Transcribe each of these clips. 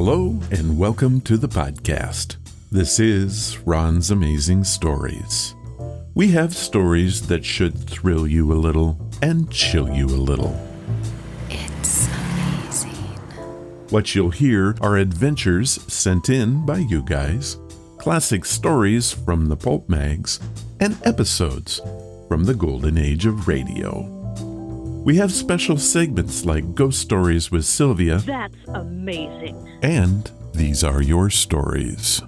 Hello and welcome to the podcast. This is Ron's Amazing Stories. We have stories that should thrill you a little and chill you a little. It's amazing. What you'll hear are adventures sent in by you guys, classic stories from the pulp mags, and episodes from the golden age of radio. We have special segments like Ghost Stories with Sylvia. That's amazing. And These Are Your Stories.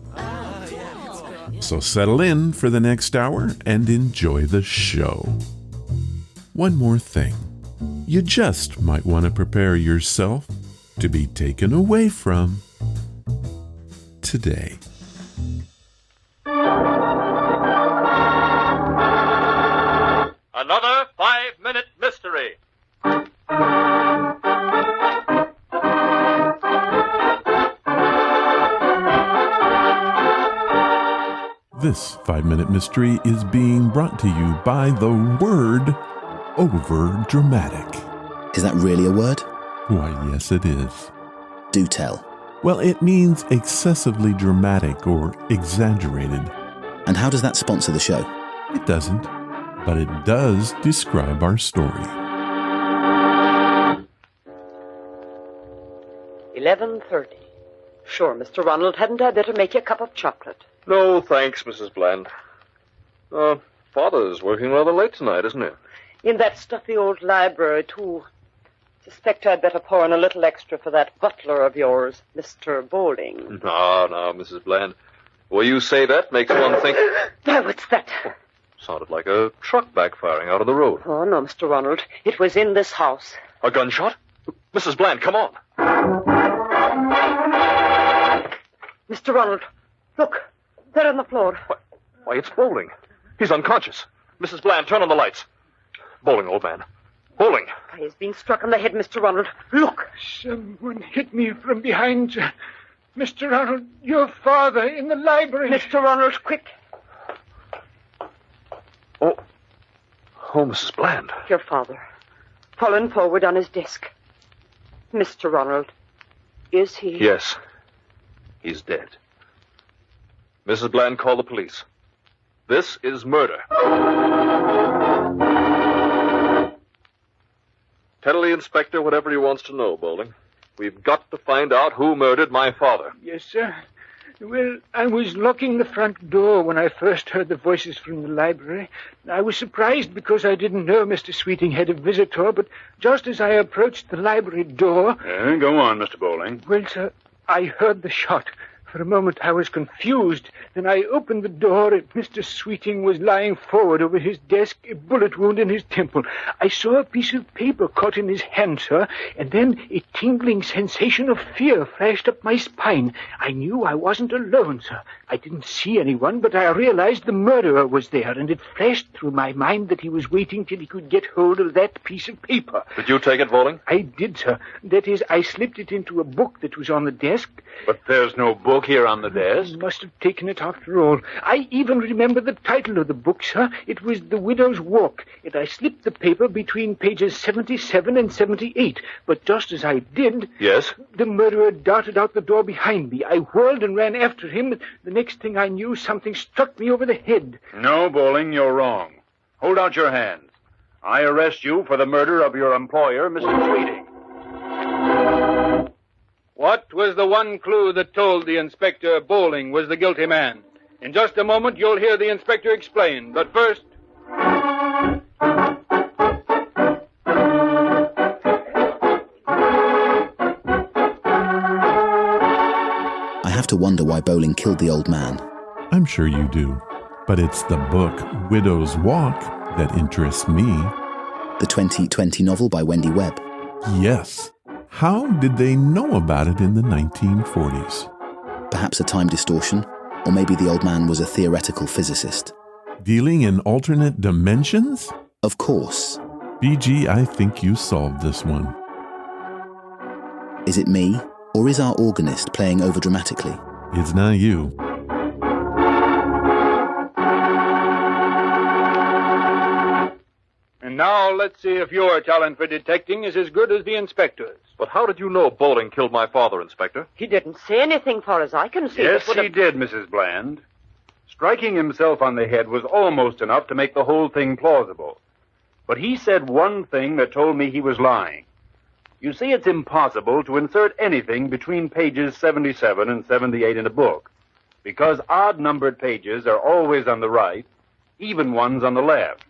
So settle in for the next hour and enjoy the show. One more thing. You just might want to prepare yourself to be taken away from today. Another 5-minute mystery. This 5-minute mystery is being brought to you by the word over-dramatic. Is that really a word? Why, yes it is. Do tell. Well, it means excessively dramatic or exaggerated. And how does that sponsor the show? It doesn't, but it does describe our story. 11:30. Sure, Mr. Ronald, hadn't I better make you a cup of chocolate? No, thanks, Mrs. Bland. Father's working rather late tonight, isn't he? In that stuffy old library, too. Suspect I'd better pour in a little extra for that butler of yours, Mr. Bowling. No, Mrs. Bland. Well, you say that makes one think... Why, what's that? Sounded like a truck backfiring out of the road. Oh, no, Mr. Ronald. It was in this house. A gunshot? Mrs. Bland, come on. Mr. Ronald, look. There on the floor. Why, it's Bowling. He's unconscious. Mrs. Bland, turn on the lights. Bowling, old man. Bowling. He's been struck on the head, Mr. Ronald. Look. Someone hit me from behind. Mr. Ronald, your father in the library. Mr. Ronald, quick. Oh, Mrs. Bland. Your father. Fallen forward on his desk. Mr. Ronald, is he? Yes. He's dead. Mrs. Bland, call the police. This is murder. Tell the inspector whatever he wants to know, Bowling. We've got to find out who murdered my father. Yes, sir. Well, I was locking the front door when I first heard the voices from the library. I was surprised because I didn't know Mr. Sweeting had a visitor, but just as I approached the library door... Go on, Mr. Bowling. Well, sir, I heard the shot. For a moment I was confused. Then I opened the door and Mr. Sweeting was lying forward over his desk, a bullet wound in his temple. I saw a piece of paper caught in his hand, sir, and then a tingling sensation of fear flashed up my spine. I knew I wasn't alone, sir. I didn't see anyone, but I realized the murderer was there, and it flashed through my mind that he was waiting till he could get hold of that piece of paper. Did you take it, Bowling? I did, sir. That is, I slipped it into a book that was on the desk. But there's no book here on the desk. I must have taken it after all. I even remember the title of the book, sir. It was The Widow's Walk, and I slipped the paper between pages 77 and 78. But just as I did... Yes? The murderer darted out the door behind me. I whirled and ran after him. The next thing I knew, something struck me over the head. No, Bowling, you're wrong. Hold out your hands. I arrest you for the murder of your employer, Mr. Sweeting. What was the one clue that told the inspector Bowling was the guilty man? In just a moment, you'll hear the inspector explain. But first... I have to wonder why Bowling killed the old man. I'm sure you do, but it's the book Widow's Walk that interests me. The 2020 novel by Wendy Webb. Yes. How did they know about it in the 1940s? Perhaps a time distortion, or maybe the old man was a theoretical physicist. Dealing in alternate dimensions? Of course. BG, I think you solved this one. Is it me, or is our organist playing overdramatically? It's not you. And now let's see if your talent for detecting is as good as the inspector's. But how did you know Bowling killed my father, Inspector? He didn't say anything far as I can see. Yes, that would he did, Mrs. Bland. Striking himself on the head was almost enough to make the whole thing plausible. But he said one thing that told me he was lying. You see, it's impossible to insert anything between pages 77 and 78 in a book, because odd-numbered pages are always on the right, even ones on the left.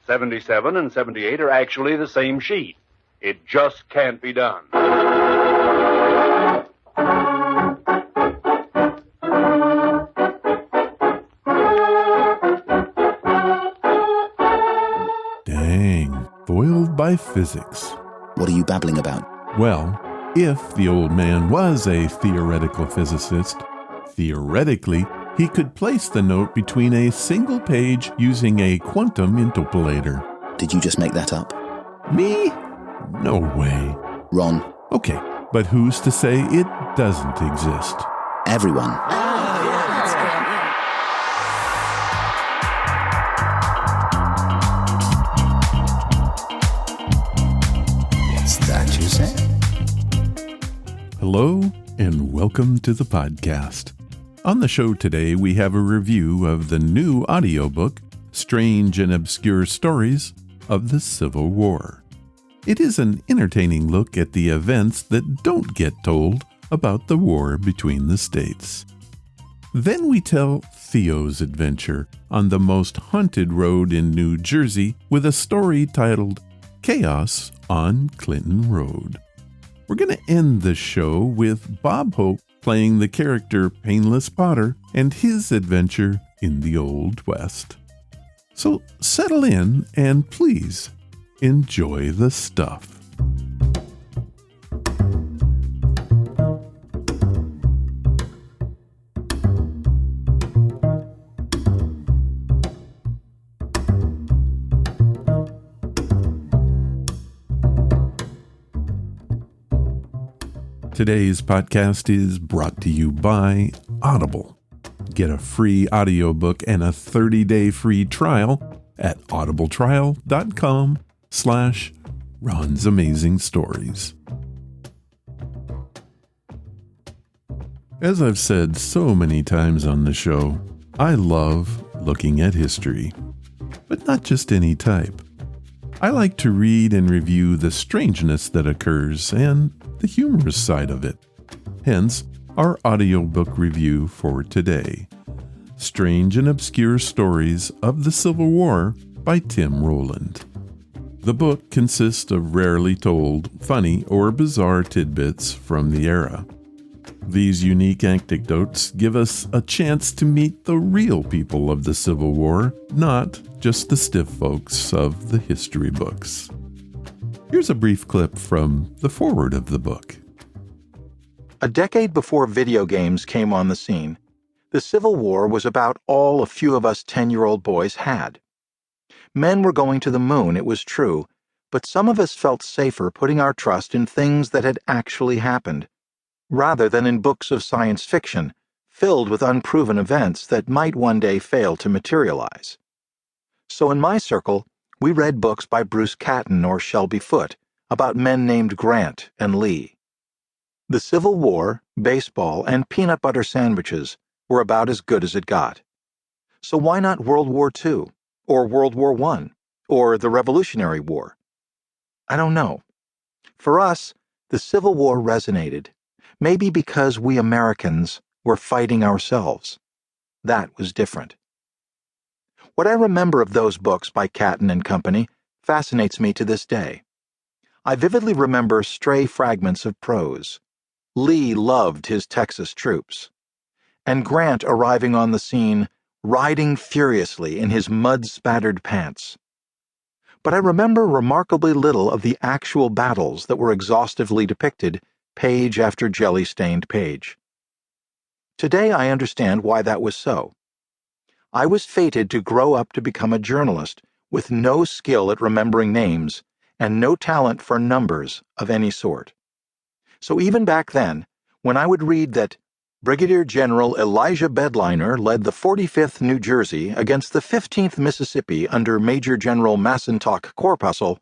77 and 78 are actually the same sheet. It just can't be done. Dang, foiled by physics. What are you babbling about? Well, if the old man was a theoretical physicist, theoretically, he could place the note between a single page using a quantum interpolator. Did you just make that up? Me? No way. Ron, Okay, but who's to say it doesn't exist? everyone. Is that you say? Hello, and welcome to the podcast. On the show today, we have a review of the new audiobook, Strange and Obscure Stories of the Civil War. It is an entertaining look at the events that don't get told about the war between the states. Then we tell Theo's adventure on the most haunted road in New Jersey with a story titled Chaos on Clinton Road. We're going to end the show with Bob Hope playing the character Painless Potter and his adventure in the Old West. So settle in and please enjoy the stuff. Today's podcast is brought to you by Audible. Get a free audiobook and a 30-day free trial at audibletrial.com/Ron's Amazing Stories. As I've said so many times on the show, I love looking at history, but not just any type. I like to read and review the strangeness that occurs and the humorous side of it. Hence, our audiobook review for today, Strange and Obscure Stories of the Civil War by Tim Rowland. The book consists of rarely told, funny, or bizarre tidbits from the era. These unique anecdotes give us a chance to meet the real people of the Civil War, not just the stiff folks of the history books. Here's a brief clip from the foreword of the book. A decade before video games came on the scene, the Civil War was about all a few of us 10-year-old boys had. Men were going to the moon, it was true, but some of us felt safer putting our trust in things that had actually happened, rather than in books of science fiction filled with unproven events that might one day fail to materialize. So in my circle, we read books by Bruce Catton or Shelby Foote about men named Grant and Lee. The Civil War, baseball, and peanut butter sandwiches were about as good as it got. So why not World War II, or World War I, or the Revolutionary War? I don't know. For us, the Civil War resonated, maybe because we Americans were fighting ourselves. That was different. What I remember of those books by Catton and Company fascinates me to this day. I vividly remember stray fragments of prose. Lee loved his Texas troops, and Grant arriving on the scene, riding furiously in his mud-spattered pants. But I remember remarkably little of the actual battles that were exhaustively depicted, page after jelly-stained page. Today I understand why that was so. I was fated to grow up to become a journalist with no skill at remembering names and no talent for numbers of any sort. So even back then, when I would read that Brigadier General Elijah Bedliner led the 45th New Jersey against the 15th Mississippi under Major General Massentock Corpuscle,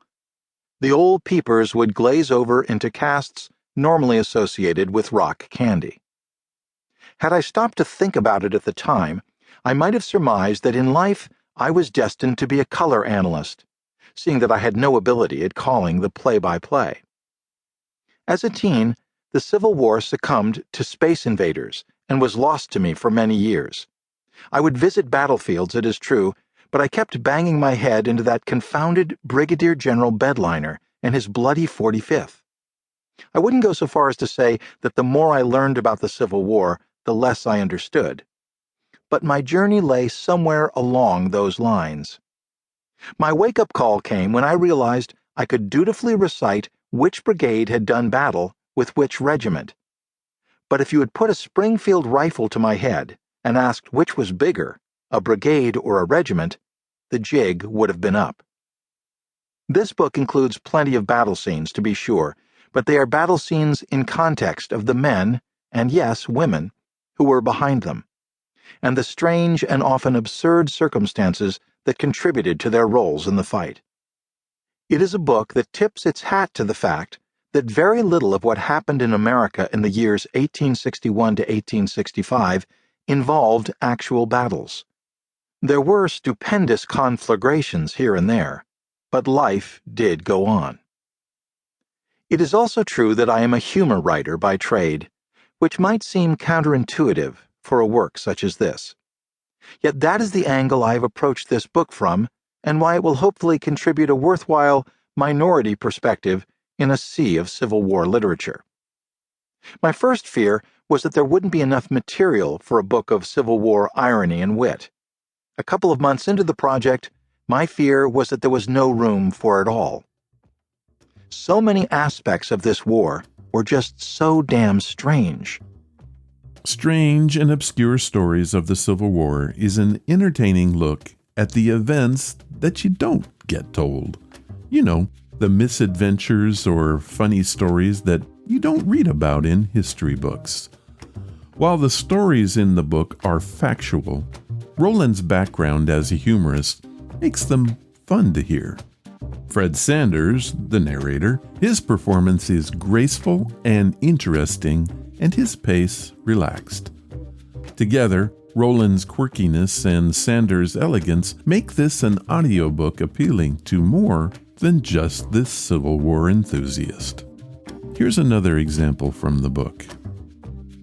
the old peepers would glaze over into casts normally associated with rock candy. Had I stopped to think about it at the time, I might have surmised that in life I was destined to be a color analyst, seeing that I had no ability at calling the play-by-play. As a teen, the Civil War succumbed to space invaders and was lost to me for many years. I would visit battlefields, it is true, but I kept banging my head into that confounded Brigadier General Bedliner and his bloody 45th. I wouldn't go so far as to say that the more I learned about the Civil War, the less I understood. But my journey lay somewhere along those lines. My wake-up call came when I realized I could dutifully recite which brigade had done battle with which regiment. But if you had put a Springfield rifle to my head and asked which was bigger, a brigade or a regiment, the jig would have been up. This book includes plenty of battle scenes, to be sure, but they are battle scenes in context of the men, and yes, women, who were behind them, and the strange and often absurd circumstances that contributed to their roles in the fight. It is a book that tips its hat to the fact that very little of what happened in America in the years 1861 to 1865 involved actual battles. There were stupendous conflagrations here and there, but life did go on. It is also true that I am a humor writer by trade, which might seem counterintuitive for a work such as this. Yet that is the angle I have approached this book from, and why it will hopefully contribute a worthwhile minority perspective in a sea of Civil War literature. My first fear was that there wouldn't be enough material for a book of Civil War irony and wit. A couple of months into the project, my fear was that there was no room for it all. So many aspects of this war were just so damn strange. Strange and Obscure Stories of the Civil War is an entertaining look at the events that you don't get told. You know, the misadventures or funny stories that you don't read about in history books. While the stories in the book are factual, Rowland's background as a humorist makes them fun to hear. Fred Sanders, the narrator, his performance is graceful and interesting, and his pace relaxed. Together, Rowland's quirkiness and Sanders' elegance make this an audiobook appealing to more than just this Civil War enthusiast. Here's another example from the book.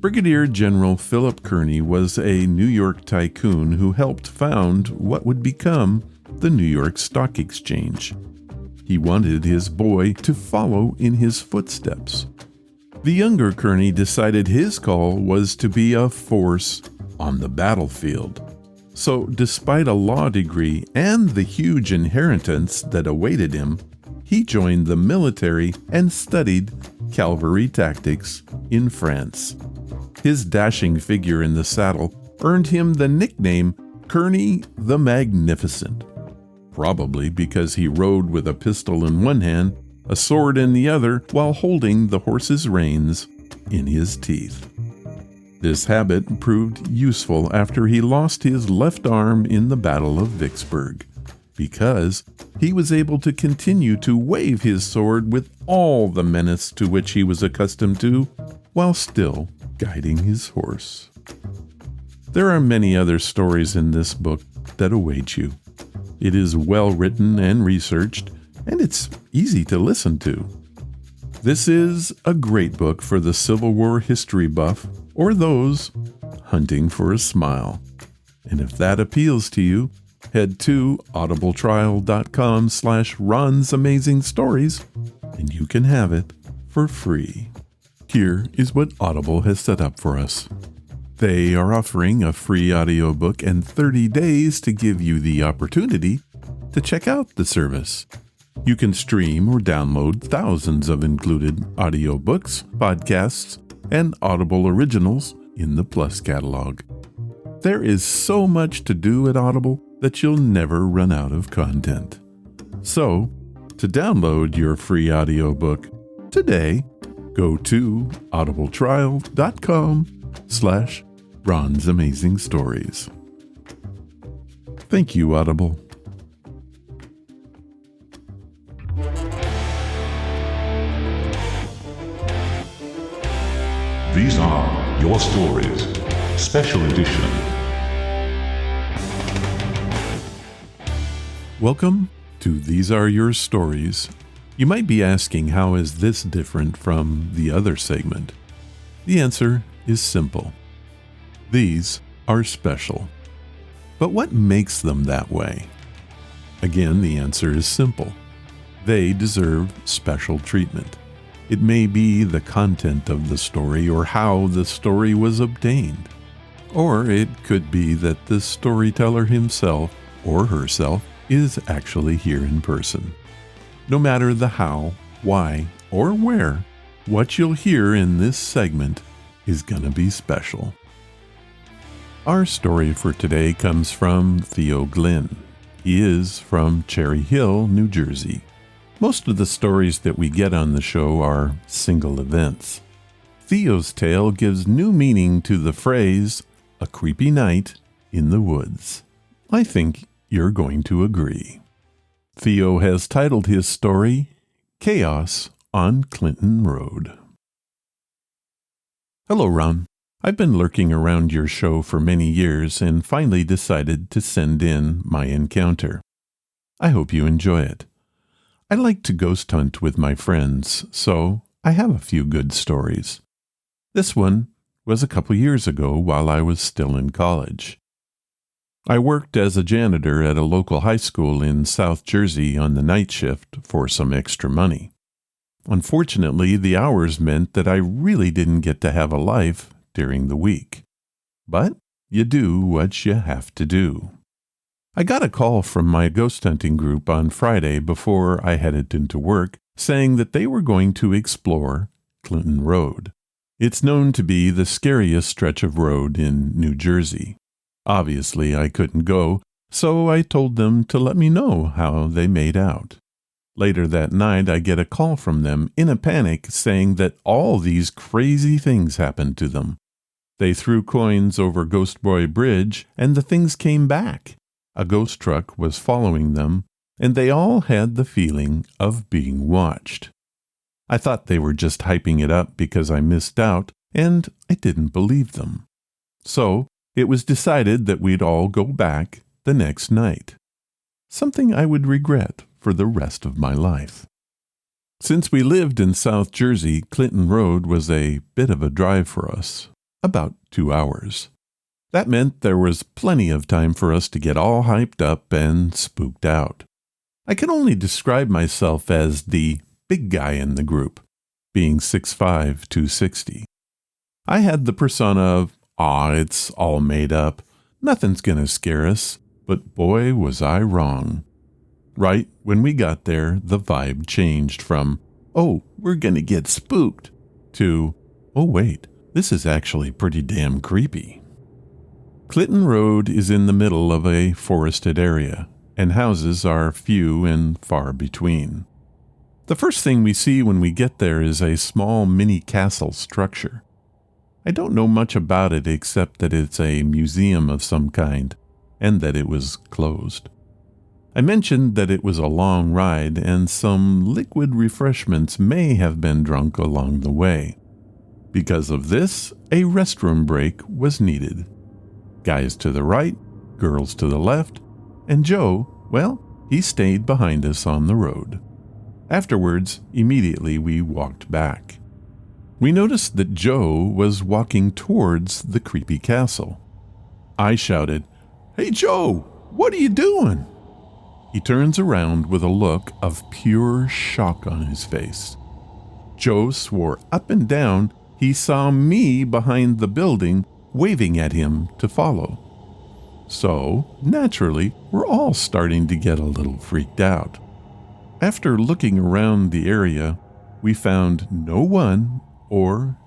Brigadier General Philip Kearny was a New York tycoon who helped found what would become the New York Stock Exchange. He wanted his boy to follow in his footsteps. The younger Kearny decided his call was to be a force on the battlefield. So, despite a law degree and the huge inheritance that awaited him, he joined the military and studied cavalry tactics in France. His dashing figure in the saddle earned him the nickname Kearny the Magnificent, probably because he rode with a pistol in one hand, a sword in the other, while holding the horse's reins in his teeth. This habit proved useful after he lost his left arm in the Battle of Vicksburg, because he was able to continue to wave his sword with all the menace to which he was accustomed to, while still guiding his horse. There are many other stories in this book that await you. It is well written and researched, and it's easy to listen to. This is a great book for the Civil War history buff or those hunting for a smile. And if that appeals to you, head to audibletrial.com/Ron's Amazing Stories, and you can have it for free. Here is what Audible has set up for us. They are offering a free audiobook and 30 days to give you the opportunity to check out the service. You can stream or download thousands of included audiobooks, podcasts, and Audible originals in the Plus catalog. There is so much to do at Audible that you'll never run out of content. So, to download your free audiobook today, go to audibletrial.com/Ron. patreon.com/Ron's Amazing Stories. Thank you, Audible. These are your stories. Special edition. Welcome to These Are Your Stories. You might be asking, how is this different from the other segment? The answer is simple. These are special. But what makes them that way? Again, the answer is simple. They deserve special treatment. It may be the content of the story or how the story was obtained. Or it could be that the storyteller himself or herself is actually here in person. No matter the how, why, or where, what you'll hear in this segment is gonna be special. Our story for today comes from Theo Glynn. He is from Cherry Hill, New Jersey. Most of the stories that we get on the show are single events. Theo's tale gives new meaning to the phrase, "a creepy night in the woods." I think you're going to agree. Theo has titled his story, Chaos on Clinton Road. Hello, Ron. I've been lurking around your show for many years and finally decided to send in my encounter. I hope you enjoy it. I like to ghost hunt with my friends, so I have a few good stories. This one was a couple years ago while I was still in college. I worked as a janitor at a local high school in South Jersey on the night shift for some extra money. Unfortunately, the hours meant that I really didn't get to have a life during the week. But you do what you have to do. I got a call from my ghost hunting group on Friday before I headed into work saying that they were going to explore Clinton Road. It's known to be the scariest stretch of road in New Jersey. Obviously, I couldn't go, so I told them to let me know how they made out. Later that night, I get a call from them in a panic saying that all these crazy things happened to them. They threw coins over Ghost Boy Bridge, and the things came back. A ghost truck was following them, and they all had the feeling of being watched. I thought they were just hyping it up because I missed out, and I didn't believe them. So it was decided that we'd all go back the next night. Something I would regret for the rest of my life. Since we lived in South Jersey, Clinton Road was a bit of a drive for us, about 2 hours. That meant there was plenty of time for us to get all hyped up and spooked out. I can only describe myself as the big guy in the group, being 6'5", 260. I had the persona of, it's all made up. Nothing's gonna scare us. But boy, was I wrong. Right when we got there, the vibe changed from, we're gonna get spooked, to, wait, this is actually pretty damn creepy. Clinton Road is in the middle of a forested area, and houses are few and far between. The first thing we see when we get there is a small mini castle structure. I don't know much about it except that it's a museum of some kind, and that it was closed. I mentioned that it was a long ride, and some liquid refreshments may have been drunk along the way. Because of this, a restroom break was needed. Guys to the right, girls to the left, and Joe, he stayed behind us on the road. Afterwards, immediately we walked back. We noticed that Joe was walking towards the creepy castle. I shouted, "Hey Joe, what are you doing?" He turns around with a look of pure shock on his face. Joe swore up and down he saw me behind the building waving at him to follow. So, naturally, we're all starting to get a little freaked out. After looking around the area, we found no one or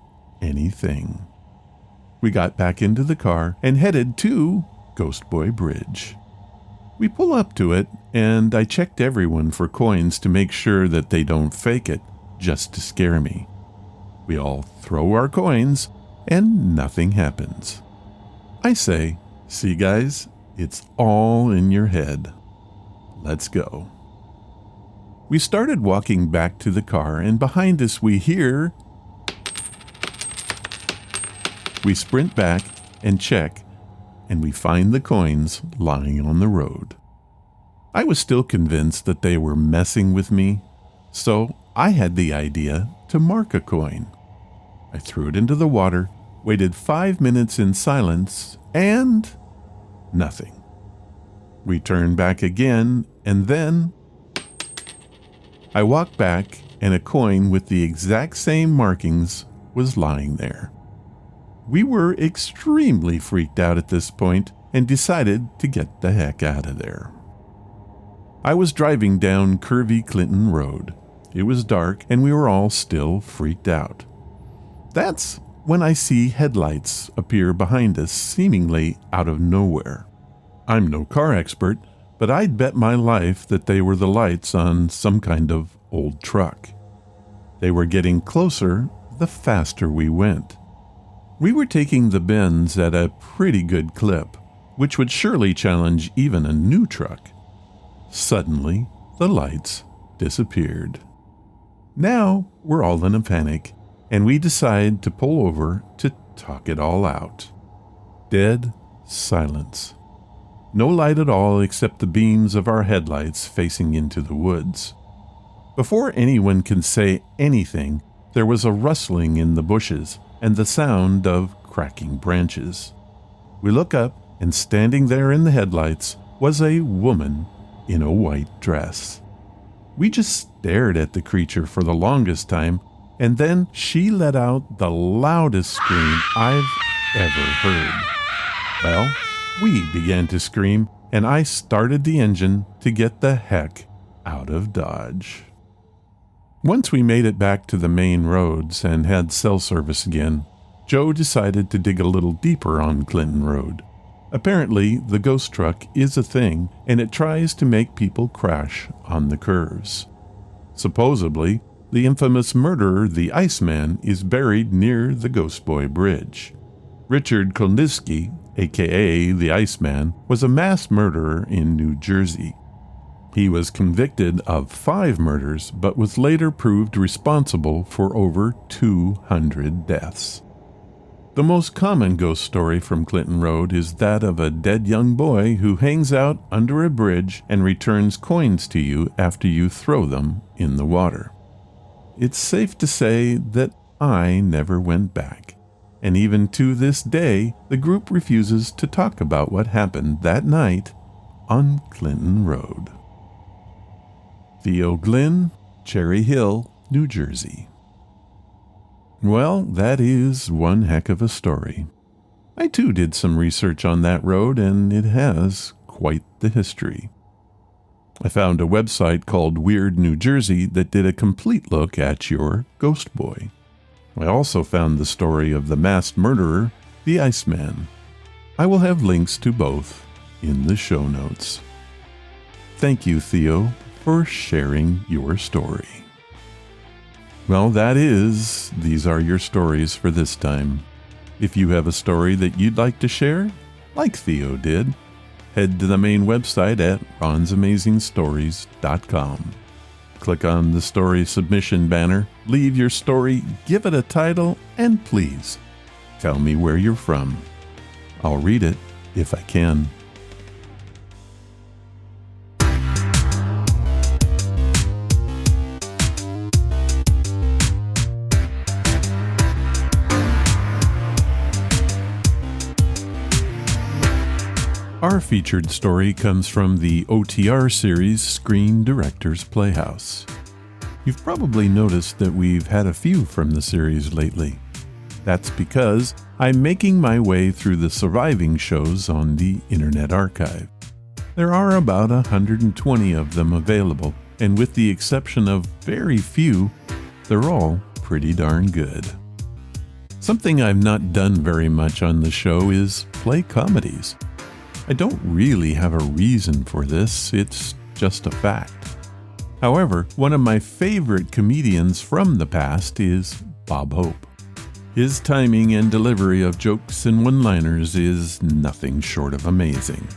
anything. We got back into the car and headed to Ghost Boy Bridge. We pull up to it, and I checked everyone for coins to make sure that they don't fake it, just to scare me. We all throw our coins, and nothing happens. I say, see guys, it's all in your head. Let's go. We started walking back to the car, and behind us we hear... We sprint back and check, and we find the coins lying on the road. I was still convinced that they were messing with me, so I had the idea to mark a coin. I threw it into the water, waited 5 minutes in silence, and nothing. We turned back again, and then I walked back, and a coin with the exact same markings was lying there. We were extremely freaked out at this point and decided to get the heck out of there. I was driving down curvy Clinton Road. It was dark and we were all still freaked out. That's when I see headlights appear behind us seemingly out of nowhere. I'm no car expert, but I'd bet my life that they were the lights on some kind of old truck. They were getting closer the faster we went. We were taking the bends at a pretty good clip, which would surely challenge even a new truck. Suddenly, the lights disappeared. Now, we're all in a panic, and we decide to pull over to talk it all out. Dead silence. No light at all except the beams of our headlights facing into the woods. Before anyone can say anything, there was a rustling in the bushes and the sound of cracking branches. We look up, and standing there in the headlights was a woman in a white dress. We just stared at the creature for the longest time, and then she let out the loudest scream I've ever heard. Well, we began to scream, and I started the engine to get the heck out of Dodge. Once we made it back to the main roads and had cell service again, Joe decided to dig a little deeper on Clinton Road. Apparently, the ghost truck is a thing, and it tries to make people crash on the curves. Supposedly, the infamous murderer, the Iceman, is buried near the Ghost Boy Bridge. Richard Kolniski, a.k.a. the Iceman, was a mass murderer in New Jersey. He was convicted of 5 murders, but was later proved responsible for over 200 deaths. The most common ghost story from Clinton Road is that of a dead young boy who hangs out under a bridge and returns coins to you after you throw them in the water. It's safe to say that I never went back, and even to this day, the group refuses to talk about what happened that night on Clinton Road. Theo Glynn, Cherry Hill, New Jersey. Well, that is one heck of a story. I too did some research on that road, and it has quite the history. I found a website called Weird New Jersey that did a complete look at your ghost boy. I also found the story of the masked murderer, the Iceman. I will have links to both in the show notes. Thank you, Theo, for sharing your story. Well, these are your stories for this time. If you have a story that you'd like to share, like Theo did, head to the main website at ronsamazingstories.com. Click on the story submission banner, leave your story, give it a title, and please tell me where you're from. I'll read it if I can. Our featured story comes from the OTR series Screen Director's Playhouse. You've probably noticed that we've had a few from the series lately. That's because I'm making my way through the surviving shows on the Internet Archive. There are about 120 of them available, and with the exception of very few, they're all pretty darn good. Something I've not done very much on the show is play comedies. I don't really have a reason for this, it's just a fact. However, one of my favorite comedians from the past is Bob Hope. His timing and delivery of jokes and one-liners is nothing short of amazing.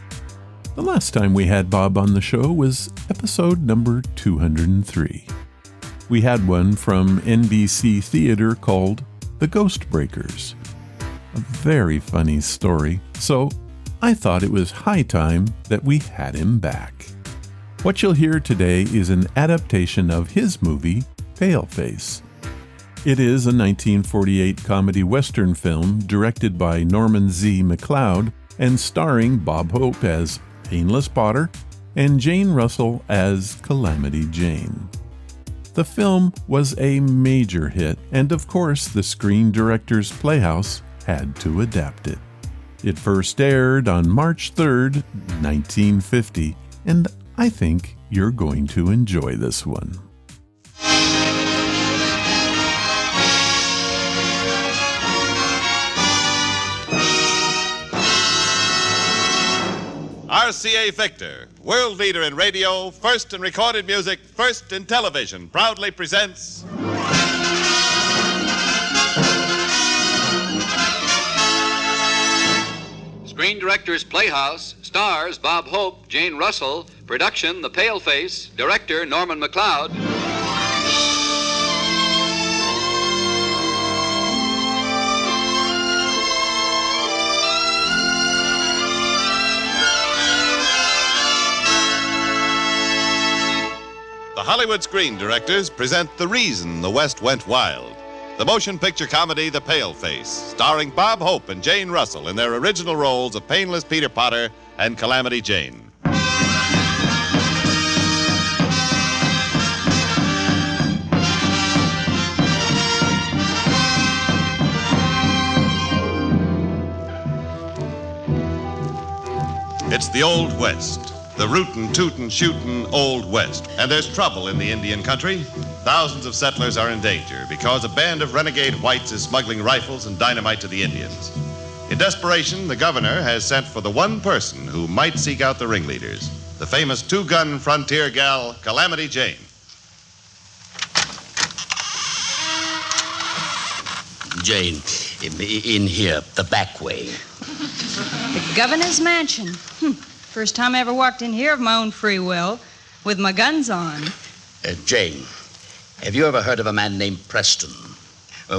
The last time we had Bob on the show was episode number 203. We had one from NBC Theater called The Ghost Breakers. A very funny story, so I thought it was high time that we had him back. What you'll hear today is an adaptation of his movie, Paleface. It is a 1948 comedy western film directed by Norman Z. MacLeod and starring Bob Hope as Painless Potter and Jane Russell as Calamity Jane. The film was a major hit, and of course the Screen Directors Playhouse had to adapt it. It first aired on March 3rd, 1950, and I think you're going to enjoy this one. RCA Victor, world leader in radio, first in recorded music, first in television, proudly presents... Screen Directors Playhouse, stars Bob Hope, Jane Russell, production The Paleface, director Norman MacLeod. The Hollywood Screen Directors present The Reason the West Went Wild, the motion picture comedy The Paleface, starring Bob Hope and Jane Russell in their original roles of Painless Peter Potter and Calamity Jane. It's the Old West. The rootin', tootin', shootin' Old West. And there's trouble in the Indian country. Thousands of settlers are in danger because a band of renegade whites is smuggling rifles and dynamite to the Indians. In desperation, the governor has sent for the one person who might seek out the ringleaders, the famous two-gun frontier gal, Calamity Jane. Jane, in here, the back way. The governor's mansion. First time I ever walked in here of my own free will, with my guns on. Jane, have you ever heard of a man named Preston?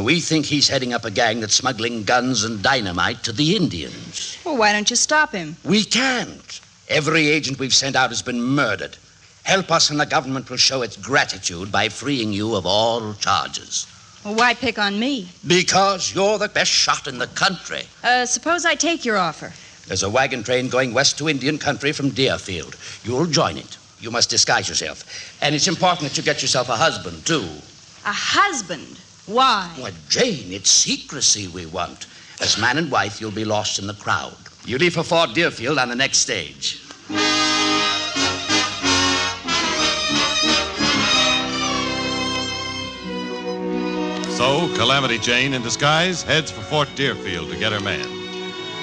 We think he's heading up a gang that's smuggling guns and dynamite to the Indians. Well, why don't you stop him? We can't. Every agent we've sent out has been murdered. Help us and the government will show its gratitude by freeing you of all charges. Well, why pick on me? Because you're the best shot in the country. Suppose I take your offer. There's a wagon train going west to Indian country from Deerfield. You'll join it. You must disguise yourself. And it's important that you get yourself a husband, too. A husband? Why? Why, Jane, it's secrecy we want. As man and wife, you'll be lost in the crowd. You leave for Fort Deerfield on the next stage. So, Calamity Jane, in disguise, heads for Fort Deerfield to get her man.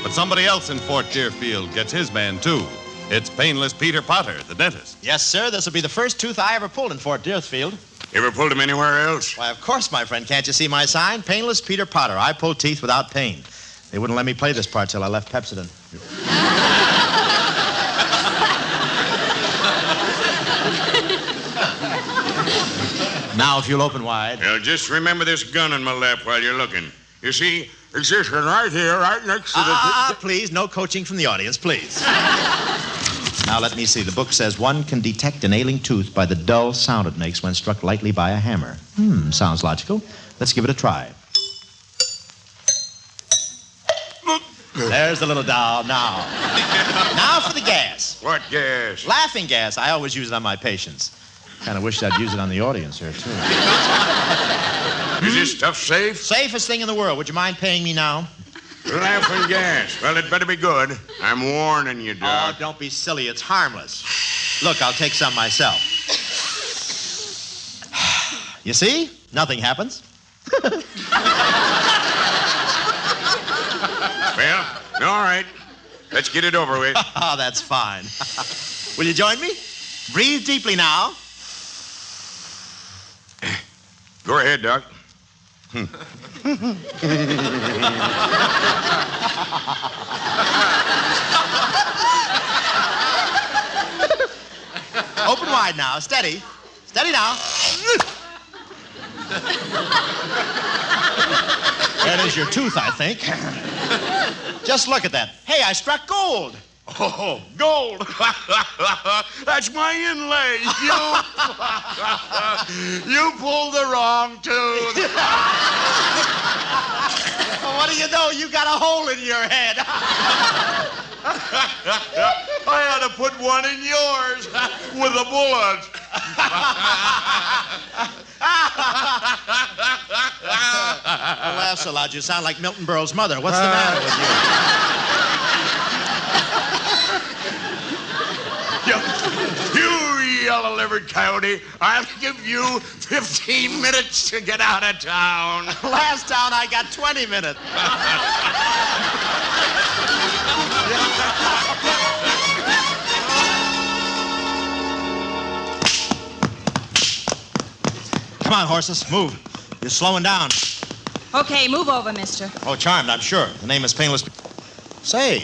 But somebody else in Fort Deerfield gets his man, too. It's Painless Peter Potter, the dentist. Yes, sir. This will be the first tooth I ever pulled in Fort Deerfield. You ever pulled him anywhere else? Why, of course, my friend. Can't you see my sign? Painless Peter Potter. I pull teeth without pain. They wouldn't let me play this part till I left Pepsodent. Now, if you'll open wide. Well, just remember this gun in my lap while you're looking. You see, it's this one right here, right next to the... Please, no coaching from the audience, please. Now, let me see. The book says one can detect an ailing tooth by the dull sound it makes when struck lightly by a hammer. Sounds logical. Let's give it a try. There's the little doll. Now. Now for the gas. What gas? Laughing gas. I always use it on my patients. Kind of wish I'd use it on the audience here, too. Is this stuff safe? Safest thing in the world. Would you mind paying me now? Laughing gas. Well, it better be good. I'm warning you, Doc. Oh, don't be silly. It's harmless. Look, I'll take some myself. You see? Nothing happens. Well, all right. Let's get it over with. Oh, that's fine. Will you join me? Breathe deeply now. Go ahead, Doc. Open wide now. Steady. Steady now. That is your tooth, I think. Just look at that. Hey, I struck gold. Oh, gold. That's my inlay. You pulled the wrong tooth. Well, what do you know? You got a hole in your head. I ought to put one in yours with a bullet. Don't laugh so loud. You sound like Milton Berle's mother. What's the matter with you? You yellow-livered coyote. I'll give you 15 minutes to get out of town. Last town, I got 20 minutes. Come on, horses, move. You're slowing down. Okay, move over, mister. Oh, charmed, I'm sure. The name is Painless. Say,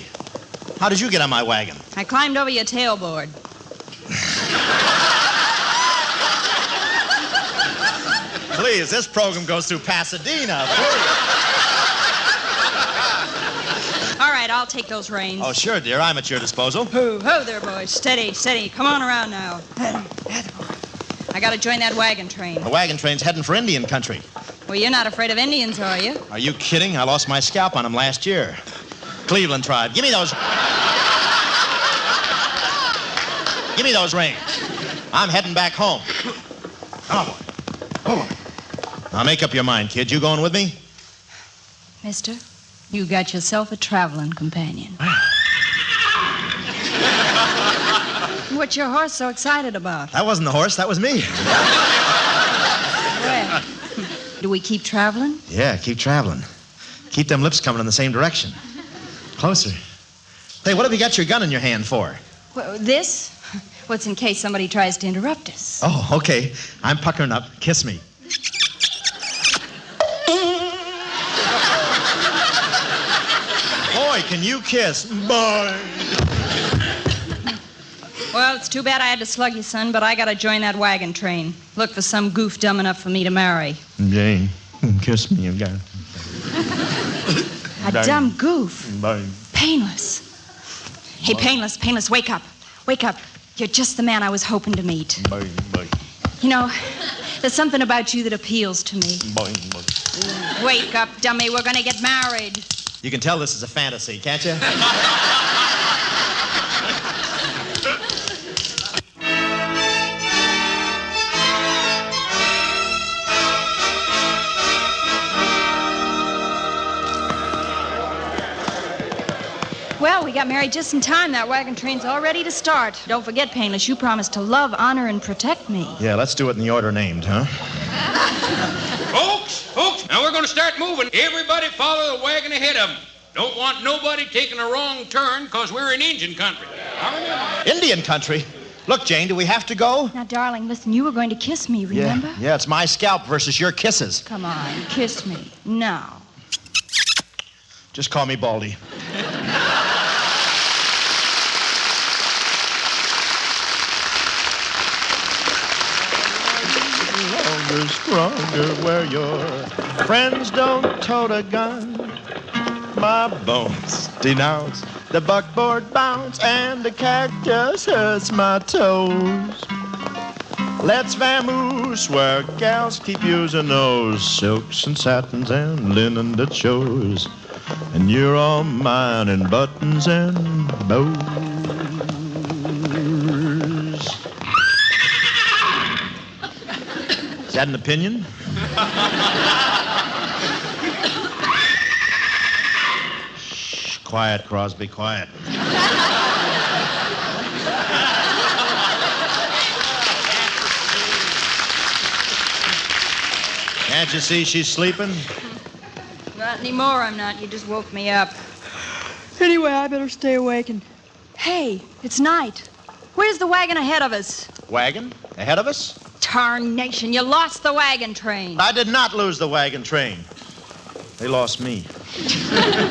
how did you get on my wagon? I climbed over your tailboard. Please, this program goes through Pasadena. All right, I'll take those reins. Oh, sure, dear. I'm at your disposal. Ho there, boys. Steady, steady. Come on around now. I gotta join that wagon train. The wagon train's heading for Indian country. Well, you're not afraid of Indians, are you? Are you kidding? I lost my scalp on them last year. Cleveland tribe. Give me those. Give me those reins. I'm heading back home. Come on, boy. Oh. Now make up your mind, kid. You going with me? Mister, you got yourself a traveling companion. What's your horse so excited about? That wasn't the horse. That was me. Well, do we keep traveling? Yeah, keep traveling. Keep them lips coming in the same direction. Closer. Hey, what have you got your gun in your hand for? Well, this? What's in case somebody tries to interrupt us? Oh, okay. I'm puckering up. Kiss me. Boy, can you kiss? Boy. Well, it's too bad I had to slug you, son, but I gotta join that wagon train. Look for some goof dumb enough for me to marry. Jane, kiss me again. A dumb goof. Bye. Painless. Hey, Painless, wake up. Wake up. You're just the man I was hoping to meet. Bye. You know, there's something about you that appeals to me. Bye. Wake up, dummy. We're gonna get married. You can tell this is a fantasy, can't you? Well, we got married just in time. That wagon train's all ready to start. Don't forget, Painless, you promised to love, honor, and protect me. Yeah, let's do it in the order named, huh? Folks, now we're going to start moving. Everybody follow the wagon ahead of them. Don't want nobody taking a wrong turn, because we're in Indian country. Indian country? Look, Jane, do we have to go? Now, darling, listen, you were going to kiss me, remember? Yeah, it's my scalp versus your kisses. Come on, kiss me. Now. Just call me Baldy. Stronger where your friends don't tote a gun. My bones denounce the buckboard bounce, and the cactus hurts my toes. Let's vamoose where gals keep using those silks and satins and linen that shows. And you're all mine in buttons and bows. Is that an opinion? Shh, quiet, Crosby, quiet. Can't you see she's sleeping? Not anymore, I'm not. You just woke me up. Anyway, I better stay awake and... Hey, it's night. Where's the wagon ahead of us? Wagon? Ahead of us? Tarnation, you lost the wagon train. I did not lose the wagon train. They lost me.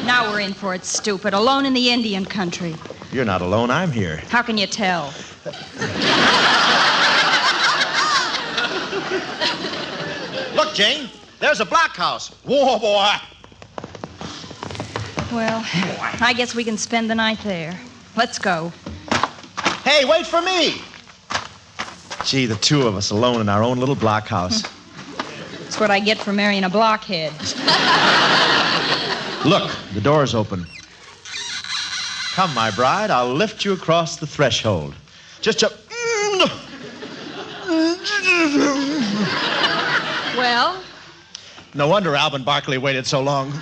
Now we're in for it, stupid. Alone in the Indian country. You're not alone. I'm here. How can you tell? Look, Jane. There's a blockhouse. Whoa, boy. Well, I guess we can spend the night there. Let's go. Hey, wait for me. Gee, the two of us alone in our own little blockhouse. That's what I get for marrying a blockhead. Look, the door's open. Come, my bride, I'll lift you across the threshold. Just jump. Well? No wonder Alvin Barkley waited so long.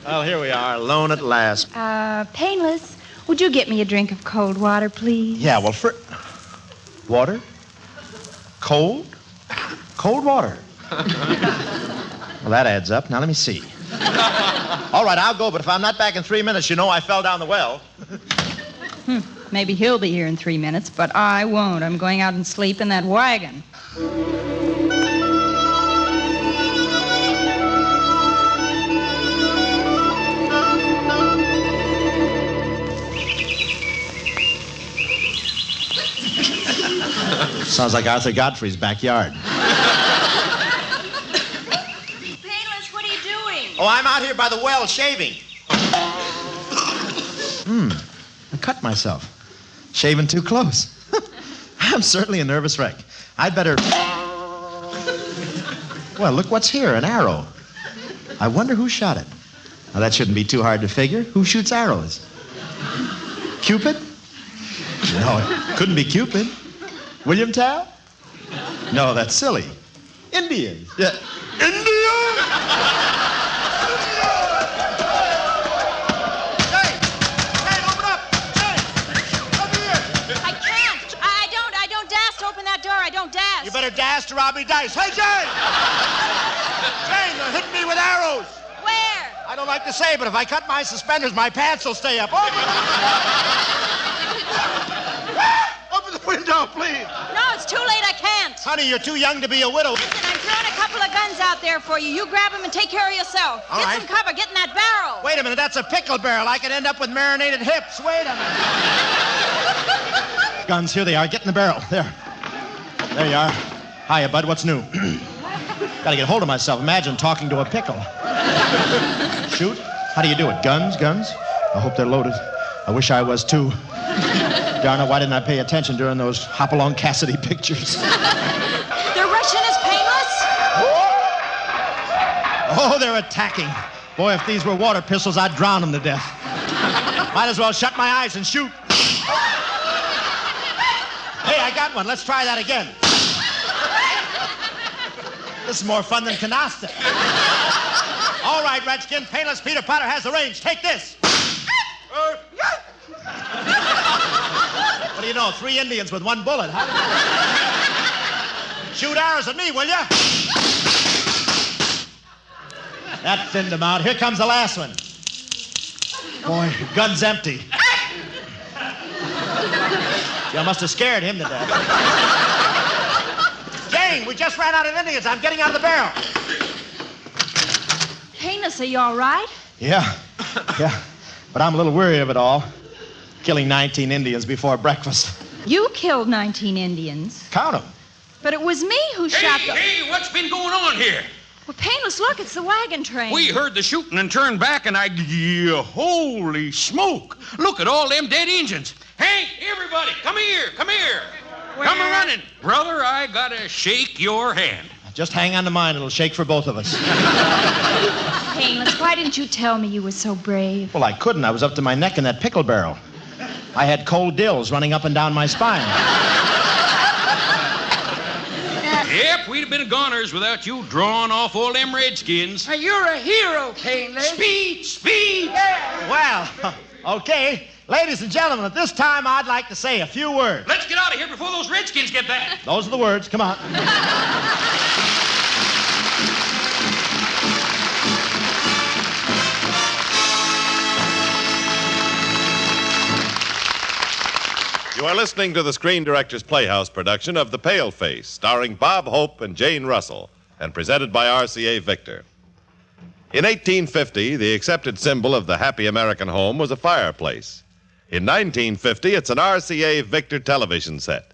Well, here we are, alone at last. Painless, would you get me a drink of cold water, please? Yeah, well, water? Cold? Cold water. Well, that adds up. Now, let me see. All right, I'll go, but if I'm not back in 3 minutes, you know I fell down the well. Maybe he'll be here in 3 minutes, but I won't. I'm going out and sleep in that wagon. Sounds like Arthur Godfrey's backyard. Painless, what are you doing? Oh, I'm out here by the well shaving. I cut myself. Shaving too close. I'm certainly a nervous wreck. I'd better... Well, look what's here, an arrow. I wonder who shot it. Now, that shouldn't be too hard to figure. Who shoots arrows? Cupid? No, it couldn't be Cupid. William Tell? No, that's silly. Indians. Yeah. India? Hey, open up! Hey, over here! I can't. I don't dast to open that door. I don't dast. You better dash to rob me dice. Hey, Jane! Jane, they're hitting me with arrows. Where? I don't like to say, but if I cut my suspenders, my pants will stay up. Open the window, please. No, it's too late. I can't. Honey, you're too young to be a widow. Listen, I'm throwing a couple of guns out there for you. You grab them and take care of yourself. All Get right. some cover. Get in that barrel. Wait a minute, that's a pickle barrel. I could end up with marinated hips. Wait a minute. Guns, here they are. Get in the barrel. There. There you are. Hiya, bud. What's new? Gotta get hold of myself. Imagine talking to a pickle. Shoot? How do you do it? Guns? I hope they're loaded. I wish I was too. Darn it, why didn't I pay attention during those Hopalong Cassidy pictures? They're rushing us, Painless. Oh, they're attacking. Boy, if these were water pistols, I'd drown them to death. Might as well shut my eyes and shoot. Hey, I got one. Let's try that again. This is more fun than canasta. All right, Redskin, Painless Peter Potter has the range. Take this. What do you know? 3 Indians with 1 bullet. Shoot arrows at me, will ya? That thinned him out. Here comes the last one. Boy, gun's empty. You must have scared him to death. Jane, we just ran out of Indians. I'm getting out of the barrel. Painless, are you all right? Yeah. But I'm a little weary of it all. Killing 19 Indians before breakfast. You killed 19 Indians. Count them. But it was me who shot the... Hey, what's been going on here? Well, Painless, look, it's the wagon train. We heard the shooting and turned back, and holy smoke. Look at all them dead Injuns. Hank, everybody, come here. Where? Come a-running. Brother, I gotta shake your hand. Just hang on to mine. It'll shake for both of us. Painless, why didn't you tell me you were so brave? Well, I couldn't. I was up to my neck in that pickle barrel. I had cold dills running up and down my spine. Yep, we'd have been goners without you drawing off all them redskins. You're a hero, Painless. Speed! Yeah. Well, okay. Ladies and gentlemen, at this time, I'd like to say a few words. Let's get out of here before those redskins get back. Those are the words. Come on. You are listening to the Screen Directors Playhouse production of The Paleface, starring Bob Hope and Jane Russell, and presented by RCA Victor. In 1850, the accepted symbol of the happy American home was a fireplace. In 1950, it's an RCA Victor television set.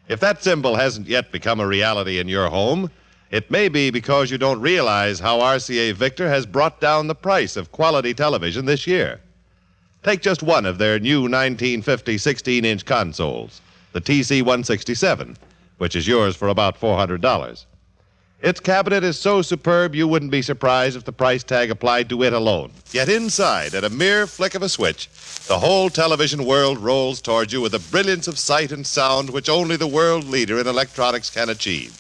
If that symbol hasn't yet become a reality in your home, it may be because you don't realize how RCA Victor has brought down the price of quality television this year. Take just one of their new 1950 16-inch consoles, the TC-167, which is yours for about $400. Its cabinet is so superb you wouldn't be surprised if the price tag applied to it alone. Yet inside, at a mere flick of a switch, the whole television world rolls towards you with a brilliance of sight and sound which only the world leader in electronics can achieve.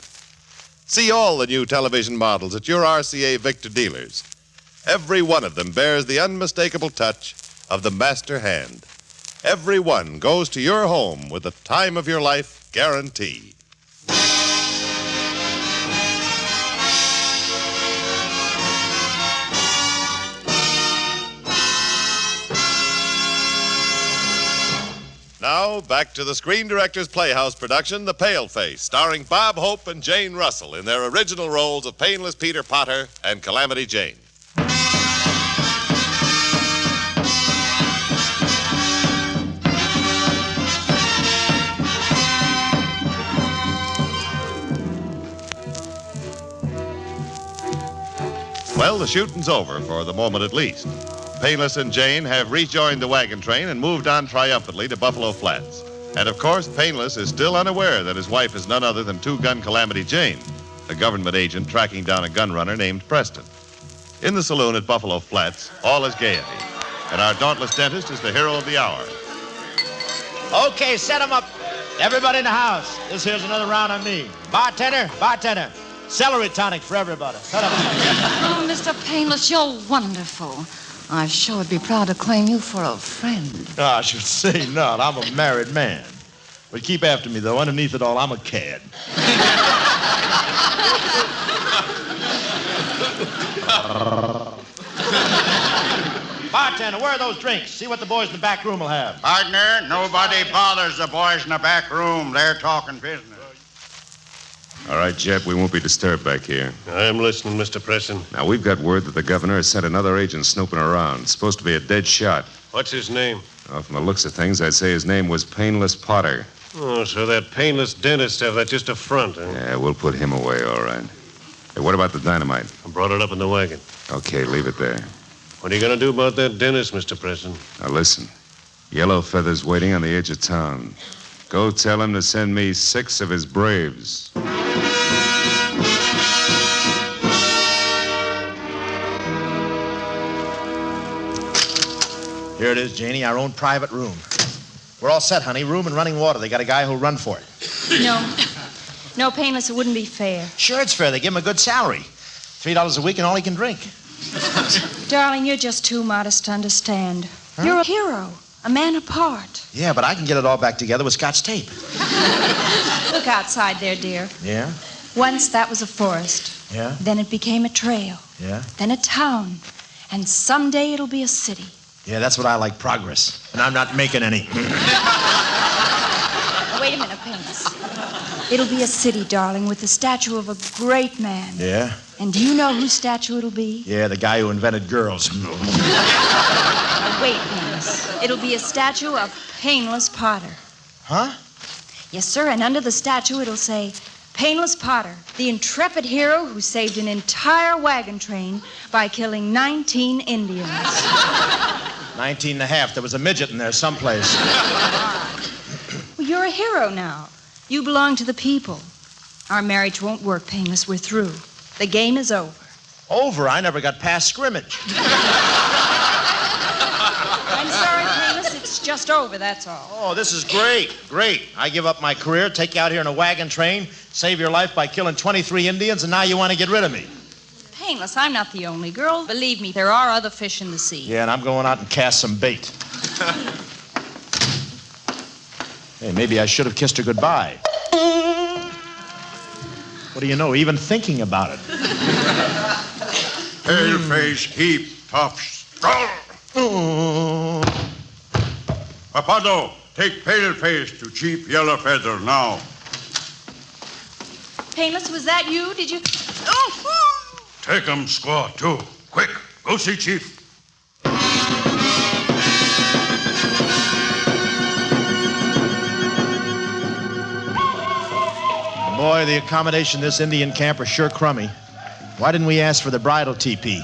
See all the new television models at your RCA Victor dealers. Every one of them bears the unmistakable touch of the master hand. Every one goes to your home with the time of your life guarantee. Now, back to the Screen Directors Playhouse production, The Paleface, starring Bob Hope and Jane Russell in their original roles of Painless Peter Potter and Calamity Jane. Well, the shooting's over, for the moment at least. Painless and Jane have rejoined the wagon train and moved on triumphantly to Buffalo Flats. And, of course, Painless is still unaware that his wife is none other than two-gun Calamity Jane, a government agent tracking down a gun runner named Preston. In the saloon at Buffalo Flats, all is gaiety. And our dauntless dentist is the hero of the hour. Okay, set 'em up. Everybody in the house. This here's another round on me. Bartender. Celery tonic for everybody. Set 'em up. Oh, Mr. Painless, you're wonderful. I sure would be proud to claim you for a friend. I should say not. I'm a married man. But keep after me, though. Underneath it all, I'm a cad. Bartender, where are those drinks? See what the boys in the back room will have. Partner, nobody bothers the boys in the back room. They're talking business. All right, Jeb, we won't be disturbed back here. I'm listening, Mr. Preston. Now, we've got word that the governor has sent another agent snooping around. It's supposed to be a dead shot. What's his name? Well, from the looks of things, I'd say his name was Painless Potter. Oh, so that painless dentist have that just a front, huh? Yeah, we'll put him away, all right. Hey, what about the dynamite? I brought it up in the wagon. Okay, leave it there. What are you going to do about that dentist, Mr. Preston? Now, listen. Yellow Feather's waiting on the edge of town. Go tell him to send me 6 of his braves. Here it is, Janie, our own private room. We're all set, honey. Room and running water. They got a guy who'll run for it. No, Painless, it wouldn't be fair. Sure, it's fair. They give him a good salary. $3 a week and all he can drink. Darling, you're just too modest to understand. Huh? You're a hero, a man apart. Yeah, but I can get it all back together with Scotch tape. Look outside there, dear. Yeah? Once that was a forest. Yeah? Then it became a trail. Yeah? Then a town. And someday it'll be a city. Yeah, that's what I like, progress. And I'm not making any. Wait a minute, Painless. It'll be a city, darling, with the statue of a great man. Yeah? And do you know whose statue it'll be? Yeah, the guy who invented girls. Wait, Painless. It'll be a statue of Painless Potter. Huh? Yes, sir, and under the statue it'll say, Painless Potter, the intrepid hero who saved an entire wagon train by killing 19 Indians. 19 and a half. There was a midget in there someplace. Well, you're a hero now. You belong to the people. Our marriage won't work, Painless. We're through. The game is over. Over? I never got past scrimmage. I'm sorry, Painless. It's just over, that's all. Oh, this is great. Great. I give up my career, take you out here in a wagon train, save your life by killing 23 Indians, and now you want to get rid of me. Painless, I'm not the only girl. Believe me, there are other fish in the sea. Yeah, and I'm going out and cast some bait. Hey, maybe I should have kissed her goodbye. What do you know, even thinking about it. Paleface, heap, tough, skull. Papado, take Paleface to Chief Yellowfeather now. Painless, was that you? Did you... Take him, squaw, too. Quick, go see Chief. Boy, the accommodation in this Indian camp are sure crummy. Why didn't we ask for the bridal teepee?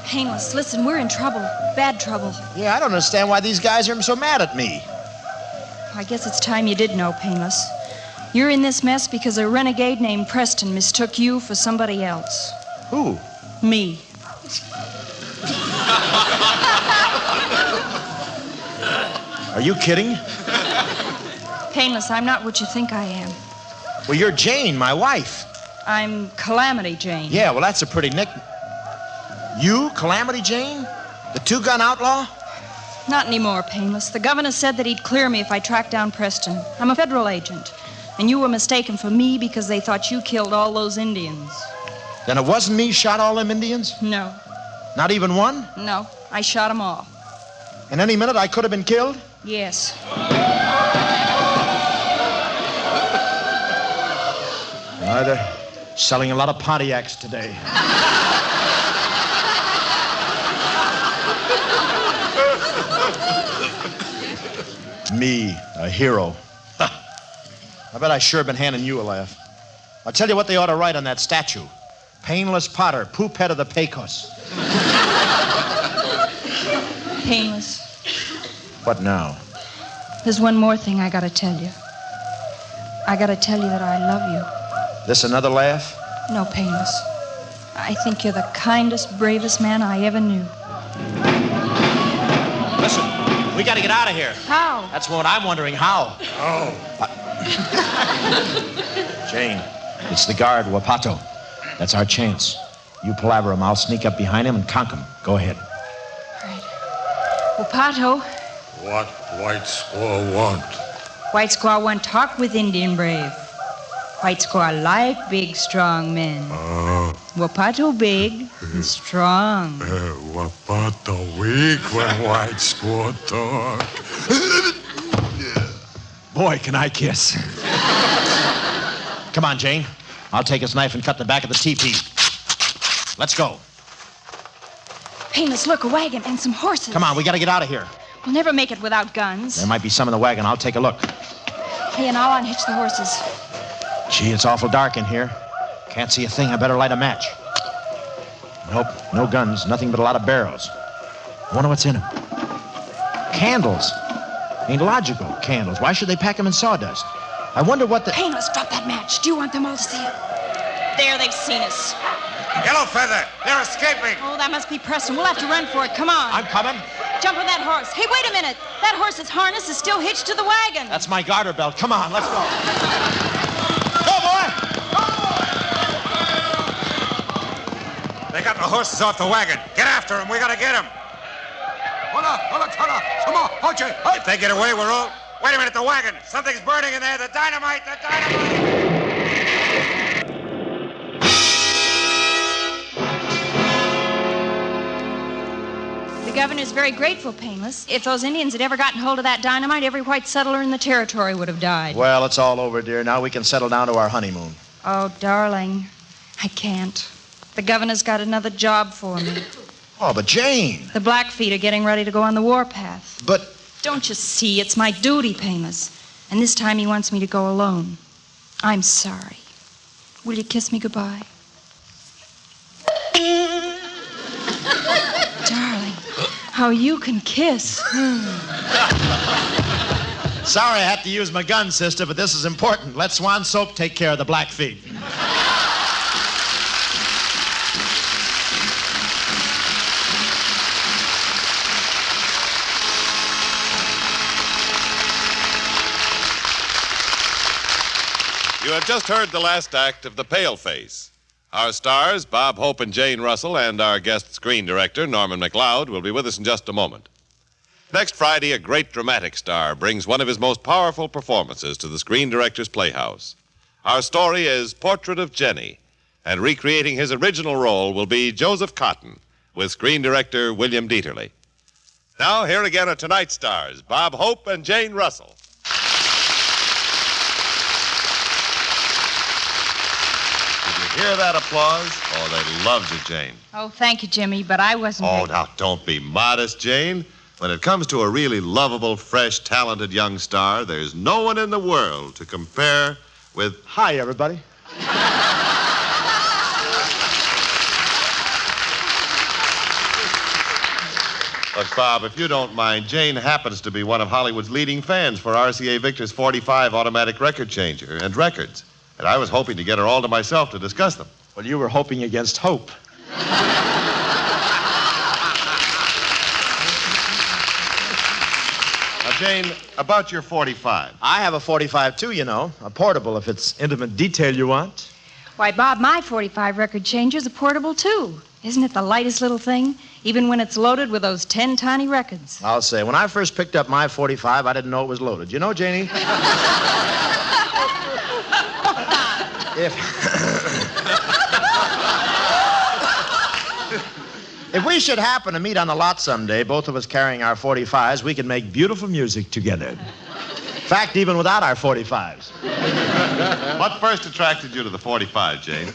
Painless, listen, we're in trouble. Bad trouble. Yeah, I don't understand why these guys are so mad at me. I guess it's time you did know, Painless. You're in this mess because a renegade named Preston mistook you for somebody else. Who? Me. Are you kidding? Painless, I'm not what you think I am. Well, you're Jane, my wife. I'm Calamity Jane. Yeah, well, that's a pretty nickname. You, Calamity Jane? The two-gun outlaw? Not anymore, Painless. The governor said that he'd clear me if I tracked down Preston. I'm a federal agent. And you were mistaken for me because they thought you killed all those Indians. Then it wasn't me shot all them Indians? No. Not even one? No, I shot them all. And any minute I could have been killed? Yes. They're selling a lot of Pontiacs today. Me, a hero. I bet I sure have been handing you a laugh. I'll tell you what they ought to write on that statue. Painless Potter, poop head of the Pecos. Painless. What now? There's one more thing I gotta tell you. I gotta tell you that I love you. This another laugh? No, Painless. I think you're the kindest, bravest man I ever knew. Listen, we gotta get out of here. How? That's what I'm wondering, how? Oh. Jane, it's the guard, Wapato. That's our chance. You palaver him, I'll sneak up behind him and conk him. Go ahead. All right. Wapato. What White Squaw want? White Squaw won't talk with Indian brave. White Squaw like big, strong men. Wapato big and strong. Wapato weak when White Squaw talk. Boy, can I kiss. Come on, Jane. I'll take his knife and cut the back of the teepee. Let's go. Painless, look, a wagon and some horses. Come on, we gotta get out of here. We'll never make it without guns. There might be some in the wagon. I'll take a look. Hey, and I'll unhitch the horses. Gee, it's awful dark in here. Can't see a thing. I better light a match. Nope, no guns. Nothing but a lot of barrels. I wonder what's in them. Candles. Ain't logical, candles. Why should they pack them in sawdust? I wonder what the... Painless, drop that match. Do you want them all to see it? There, they've seen us. Yellowfeather, they're escaping. Oh, that must be Preston. We'll have to run for it. Come on. I'm coming. Jump on that horse. Hey, wait a minute. That horse's harness is still hitched to the wagon. That's my garter belt. Come on, let's go. Go, boy! They got the horses off the wagon. Get after them. We gotta get them. Hola. Come on, if they get away, we're all... Wait a minute, the wagon. Something's burning in there. The dynamite. The governor's very grateful, Painless. If those Indians had ever gotten hold of that dynamite, every white settler in the territory would have died. Well, it's all over, dear. Now we can settle down to our honeymoon. Oh, darling, I can't. The governor's got another job for me. Oh, but Jane. The Blackfeet are getting ready to go on the warpath. But... Don't you see? It's my duty, Painless. And this time he wants me to go alone. I'm sorry. Will you kiss me goodbye? Darling, how you can kiss. Sorry I have to use my gun, sister, but this is important. Let Swan Soap take care of the Blackfeet. You have just heard the last act of The Paleface. Our stars, Bob Hope and Jane Russell, and our guest screen director, Norman MacLeod, will be with us in just a moment. Next Friday, a great dramatic star brings one of his most powerful performances to the Screen Directors Playhouse. Our story is Portrait of Jenny, and recreating his original role will be Joseph Cotton, with screen director William Dieterle. Now, here again are tonight's stars, Bob Hope and Jane Russell. Hear that applause? Oh, they loved you, Jane. Oh, thank you, Jimmy, but I wasn't... Oh, now, don't be modest, Jane. When it comes to a really lovable, fresh, talented young star, there's no one in the world to compare with... Hi, everybody. Look, Bob, if you don't mind, Jane happens to be one of Hollywood's leading fans for RCA Victor's 45 automatic record changer and records. And I was hoping to get her all to myself to discuss them. Well, you were hoping against hope. Now, Jane, about your 45. I have a 45, too, you know. A portable, if it's intimate detail you want. Why, Bob, my 45 record changer's a portable, too. Isn't it the lightest little thing, even when it's loaded with those 10 tiny records? I'll say, when I first picked up my 45, I didn't know it was loaded. You know, Janie? If we should happen to meet on the lot someday, both of us carrying our 45s, we could make beautiful music together. In fact, even without our 45s. What first attracted you to the 45, Jane?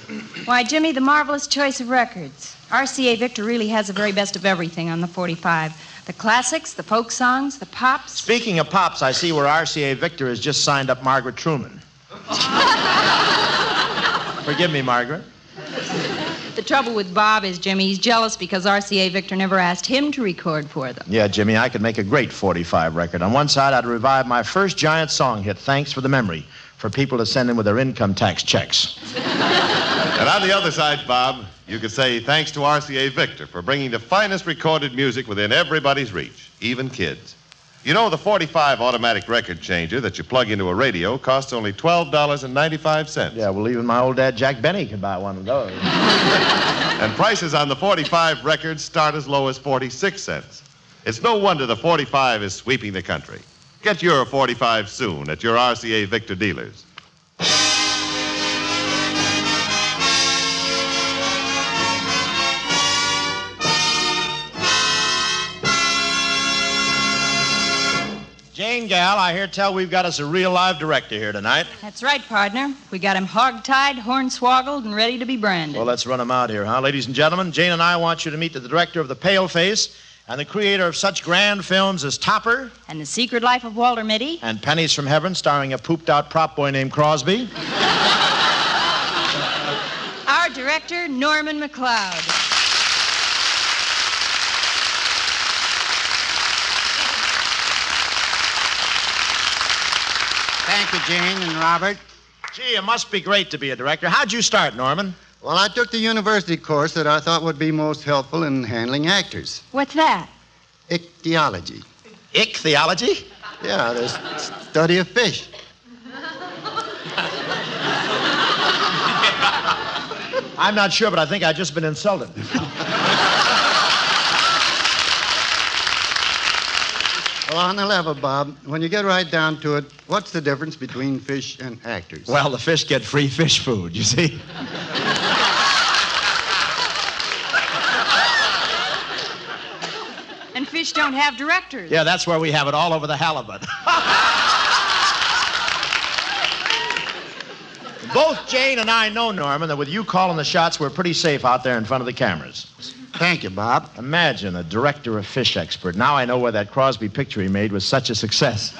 Why, Jimmy, the marvelous choice of records. RCA Victor really has the very best of everything on the 45. The classics, the folk songs, the pops. Speaking of pops, I see where RCA Victor has just signed up Margaret Truman. Forgive me, Margaret. The trouble with Bob is, Jimmy, he's jealous because RCA Victor never asked him to record for them. Yeah, Jimmy, I could make a great 45 record. On one side, I'd revive my first giant song hit, Thanks for the Memory, for people to send in with their income tax checks. And on the other side, Bob, you could say thanks to RCA Victor for bringing the finest recorded music within everybody's reach, even kids. You know, the 45 automatic record changer that you plug into a radio costs only $12.95. Yeah, well, even my old dad, Jack Benny, could buy one of those. And prices on the 45 records start as low as 46 cents. It's no wonder the 45 is sweeping the country. Get your 45 soon at your RCA Victor dealers. Jane, gal, I hear tell we've got us a real live director here tonight. That's right, partner. We got him hog-tied, hornswoggled, and ready to be branded. Well, let's run him out here, huh? Ladies and gentlemen, Jane and I want you to meet the director of The Paleface and the creator of such grand films as Topper. And The Secret Life of Walter Mitty. And Pennies from Heaven, starring a pooped-out prop boy named Crosby. Our director, Norman McLeod. Thank you, Jane and Robert. Gee, it must be great to be a director. How'd you start, Norman? Well, I took the university course that I thought would be most helpful in handling actors. What's that? Ichthyology. Ichthyology? Yeah, the study of fish. I'm not sure, but I think I've just been insulted. Well, on the level, Bob, when you get right down to it, what's the difference between fish and actors? Well, the fish get free fish food, you see. And fish don't have directors. Yeah, that's where we have it, all over the halibut. Both Jane and I know, Norman, that with you calling the shots, we're pretty safe out there in front of the cameras. Thank you, Bob. Imagine a director of fish expert. Now I know why that Crosby picture he made was such a success.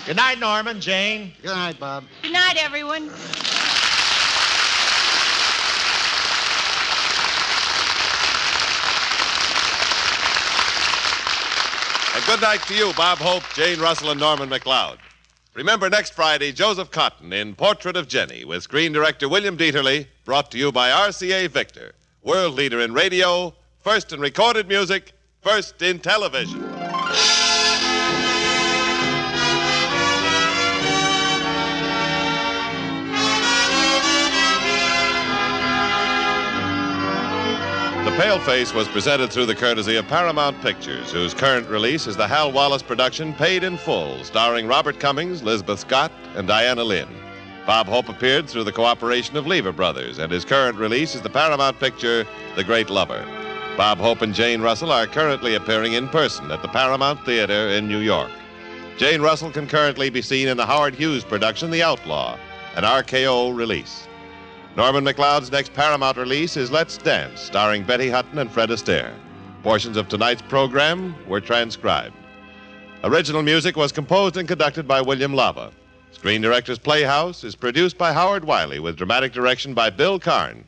Good night, Norman, Jane. Good night, Bob. Good night, everyone. And good night to you, Bob Hope, Jane Russell, and Norman McLeod. Remember next Friday, Joseph Cotton in Portrait of Jenny with screen director William Dieterle, brought to you by RCA Victor, world leader in radio, first in recorded music, first in television. The Paleface was presented through the courtesy of Paramount Pictures, whose current release is the Hal Wallace production Paid in Full, starring Robert Cummings, Lisbeth Scott, and Diana Lynn. Bob Hope appeared through the cooperation of Lever Brothers, and his current release is the Paramount picture The Great Lover. Bob Hope and Jane Russell are currently appearing in person at the Paramount Theater in New York. Jane Russell can currently be seen in the Howard Hughes production, The Outlaw, an RKO release. Norman MacLeod's next Paramount release is Let's Dance, starring Betty Hutton and Fred Astaire. Portions of tonight's program were transcribed. Original music was composed and conducted by William Lava. Screen Directors Playhouse is produced by Howard Wiley with dramatic direction by Bill Karn.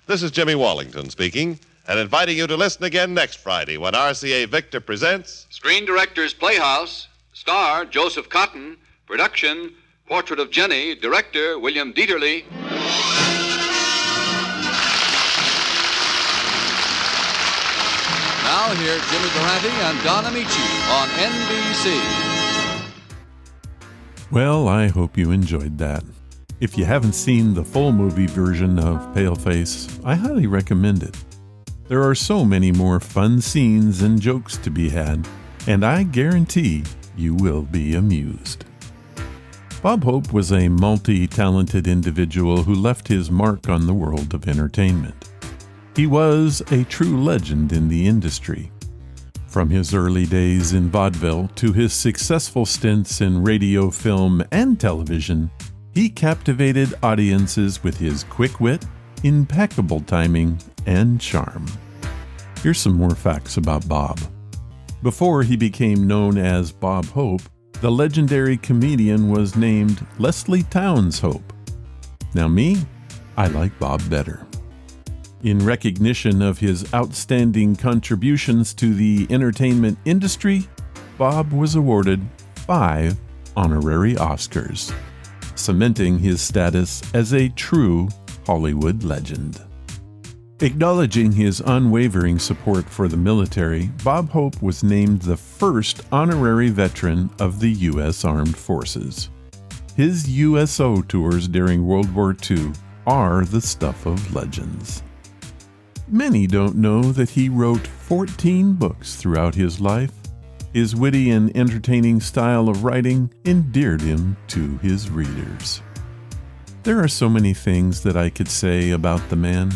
This is Jimmy Wallington speaking and inviting you to listen again next Friday when RCA Victor presents Screen Directors Playhouse, star Joseph Cotton, production Portrait of Jenny, director William Dieterle. Now here's Jimmy Durante and Don Amici on NBC. Well, I hope you enjoyed that. If you haven't seen the full movie version of Paleface, I highly recommend it. There are so many more fun scenes and jokes to be had, and I guarantee you will be amused. Bob Hope was a multi-talented individual who left his mark on the world of entertainment. He was a true legend in the industry. From his early days in vaudeville to his successful stints in radio, film, and television, he captivated audiences with his quick wit, impeccable timing, and charm. Here's some more facts about Bob. Before he became known as Bob Hope, the legendary comedian was named Leslie Towns Hope. Now me, I like Bob better. In recognition of his outstanding contributions to the entertainment industry, Bob was awarded 5 honorary Oscars, cementing his status as a true Hollywood legend. Acknowledging his unwavering support for the military, Bob Hope was named the first honorary veteran of the U.S. Armed Forces. His USO tours during World War II are the stuff of legends. Many don't know that he wrote 14 books throughout his life. His witty and entertaining style of writing endeared him to his readers. There are so many things that I could say about the man.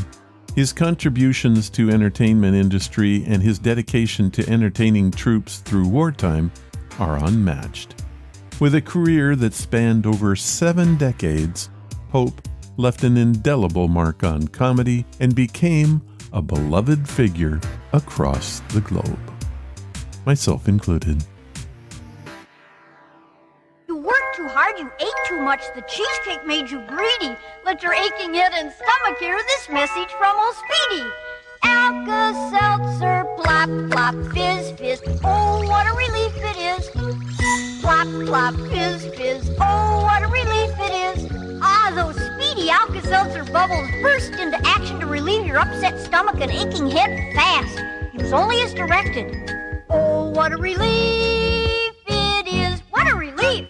His contributions to entertainment industry and his dedication to entertaining troops through wartime are unmatched. With a career that spanned over 7 decades, Hope left an indelible mark on comedy and became a beloved figure across the globe, myself included. You worked too hard, you ate too much, the cheesecake made you greedy. Let your aching head and stomach hear this message from old Speedy. Alka-Seltzer, plop, plop, fizz, fizz, oh, what a relief it is. Plop, plop, fizz, fizz, oh, what a relief it is. Ah, those Speedy Alka-Seltzer bubbles burst into action to relieve your upset stomach and aching head fast. Use only as directed. Oh, what a relief it is. What a relief.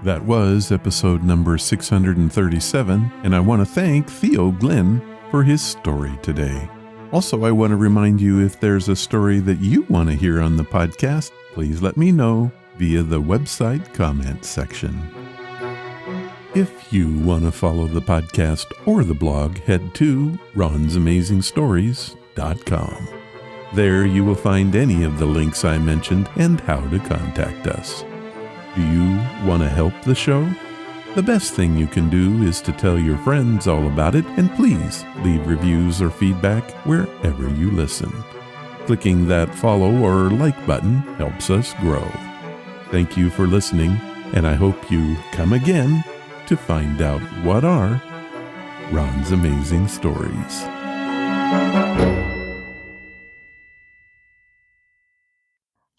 That was episode number 637, and I want to thank Theo Glenn for his story today. Also, I want to remind you, if there's a story that you want to hear on the podcast, please let me know via the website comment section. If you want to follow the podcast or the blog, head to ronsamazingstories.com. There you will find any of the links I mentioned and how to contact us. Do you want to help the show? The best thing you can do is to tell your friends all about it, and please leave reviews or feedback wherever you listen. Clicking that follow or like button helps us grow. Thank you for listening, and I hope you come again to find out what are Ron's Amazing Stories.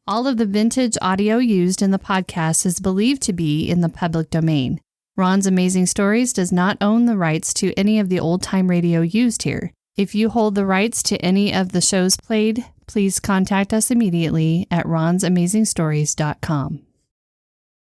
All of the vintage audio used in the podcast is believed to be in the public domain. Ron's Amazing Stories does not own the rights to any of the old-time radio used here. If you hold the rights to any of the shows played, please contact us immediately at ronsamazingstories.com.